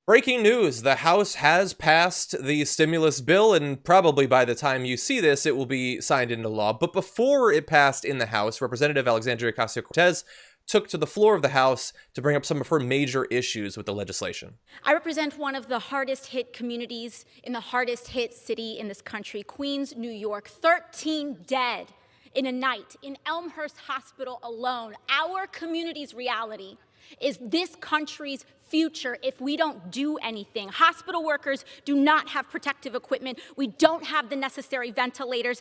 Breaking news, the House has passed the stimulus bill, and probably by the time you see this, it will be signed into law. But before it passed in the House, Representative Alexandria Ocasio-Cortez took to the floor of the House to bring up some of her major issues with the legislation. I represent one of the hardest hit communities in the hardest hit city in this country, Queens, New York. 13 dead in a night in Elmhurst Hospital alone. Our community's reality is this country's future if we don't do anything. Hospital workers do not have protective equipment. We don't have the necessary ventilators.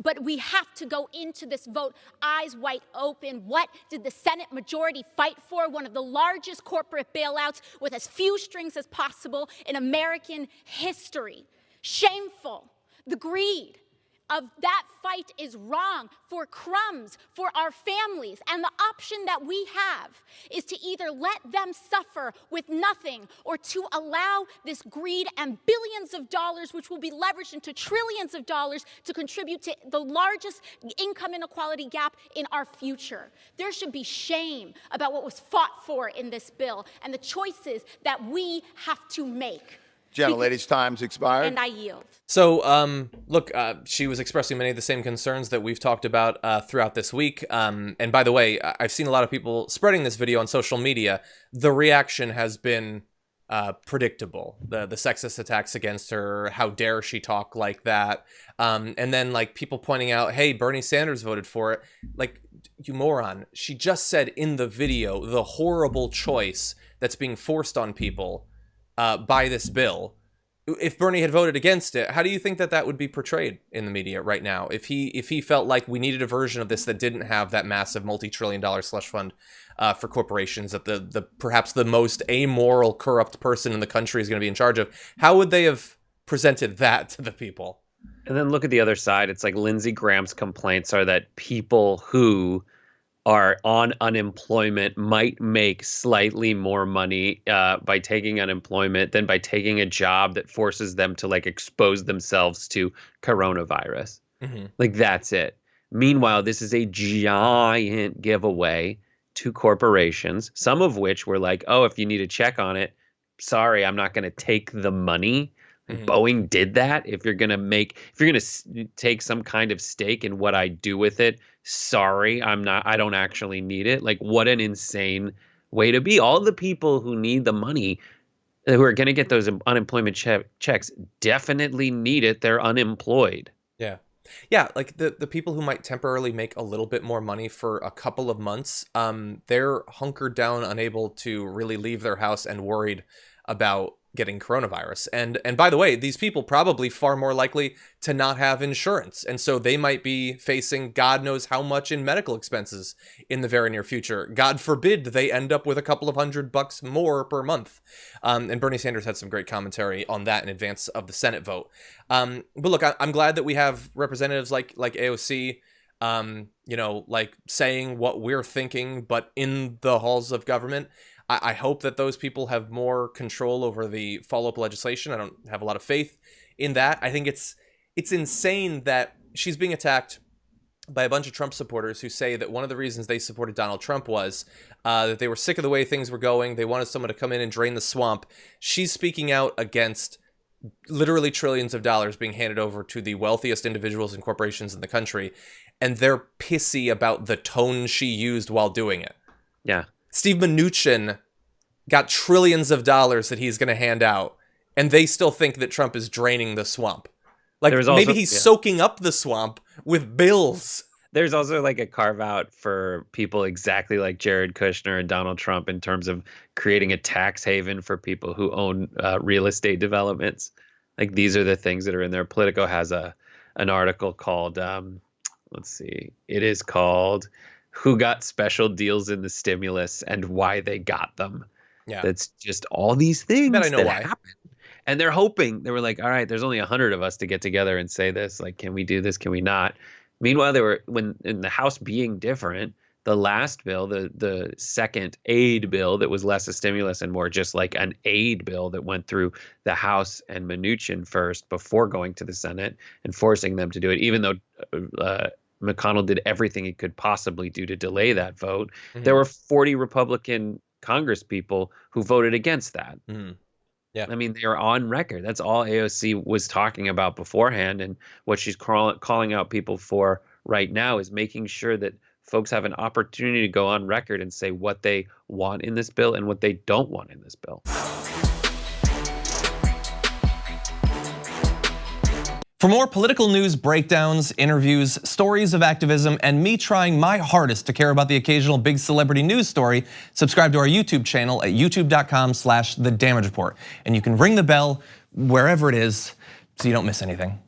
But we have to go into this vote eyes wide open. What did the Senate majority fight for? One of the largest corporate bailouts with as few strings as possible in American history. Shameful. The greed of that fight is wrong for crumbs, for our families. And the option that we have is to either let them suffer with nothing or to allow this greed and billions of dollars, which will be leveraged into trillions of dollars, to contribute to the largest income inequality gap in our future. There should be shame about what was fought for in this bill and the choices that we have to make. Gentlelady's time's expired. And I yield. So, look, she was expressing many of the same concerns that we've talked about throughout this week. And by the way, I've seen a lot of people spreading this video on social media. The reaction has been predictable. The sexist attacks against her, how dare she talk like that? And then, like, people pointing out, hey, Bernie Sanders voted for it. Like, you moron. She just said in the video the horrible choice that's being forced on people by this bill. If Bernie had voted against it, how do you think that would be portrayed in the media right now? If he felt like we needed a version of this that didn't have that massive multi-trillion-dollar slush fund for corporations that the perhaps the most amoral, corrupt person in the country is going to be in charge of, how would they have presented that to the people? And then look at the other side. It's like Lindsey Graham's complaints are that people who are on unemployment might make slightly more money by taking unemployment than by taking a job that forces them to like expose themselves to coronavirus. Mm-hmm. Like, that's it. Meanwhile, this is a giant giveaway to corporations, some of which were like, oh, if you need a check on it, sorry, I'm not going to take the money. Mm-hmm. Boeing did that. If you're going to take some kind of stake in what I do with it, sorry, I don't actually need it. Like, what an insane way to be. All the people who need the money, who are going to get those unemployment checks, definitely need it. They're unemployed. Yeah. Yeah, like the people who might temporarily make a little bit more money for a couple of months, they're hunkered down, unable to really leave their house and worried about getting coronavirus. And by the way, these people probably far more likely to not have insurance. And so they might be facing God knows how much in medical expenses in the very near future. God forbid they end up with a couple of $100 more per month. And Bernie Sanders had some great commentary on that in advance of the Senate vote. But look, I'm glad that we have representatives like AOC, like saying what we're thinking, but in the halls of government. I hope that those people have more control over the follow-up legislation. I don't have a lot of faith in that. I think it's insane that she's being attacked by a bunch of Trump supporters who say that one of the reasons they supported Donald Trump was that they were sick of the way things were going. They wanted someone to come in and drain the swamp. She's speaking out against literally trillions of dollars being handed over to the wealthiest individuals and corporations in the country, and they're pissy about the tone she used while doing it. Yeah. Steve Mnuchin got trillions of dollars that he's going to hand out, and they still think that Trump is draining the swamp. Like, maybe he's soaking up the swamp with bills. There's also like a carve out for people exactly like Jared Kushner and Donald Trump in terms of creating a tax haven for people who own real estate developments. Like, these are the things that are in there. Politico has an article called, it is called Who Got Special Deals in the Stimulus and Why They Got Them. Yeah. That's just all these things that happen. And they're hoping, they were like, all right, there's only 100 of us to get together and say this. Like, can we do this? Can we not? Meanwhile, when in the House being different, the last bill, the second aid bill that was less a stimulus and more just like an aid bill that went through the House and Mnuchin first before going to the Senate and forcing them to do it, even though McConnell did everything he could possibly do to delay that vote. Mm-hmm. There were 40 Republican Congress people who voted against that. Yeah. I mean, they are on record. That's all AOC was talking about beforehand. And what she's calling out people for right now is making sure that folks have an opportunity to go on record and say what they want in this bill and what they don't want in this bill. For more political news breakdowns, interviews, stories of activism, and me trying my hardest to care about the occasional big celebrity news story, subscribe to our YouTube channel at youtube.com/The Damage Report. And you can ring the bell wherever it is so you don't miss anything.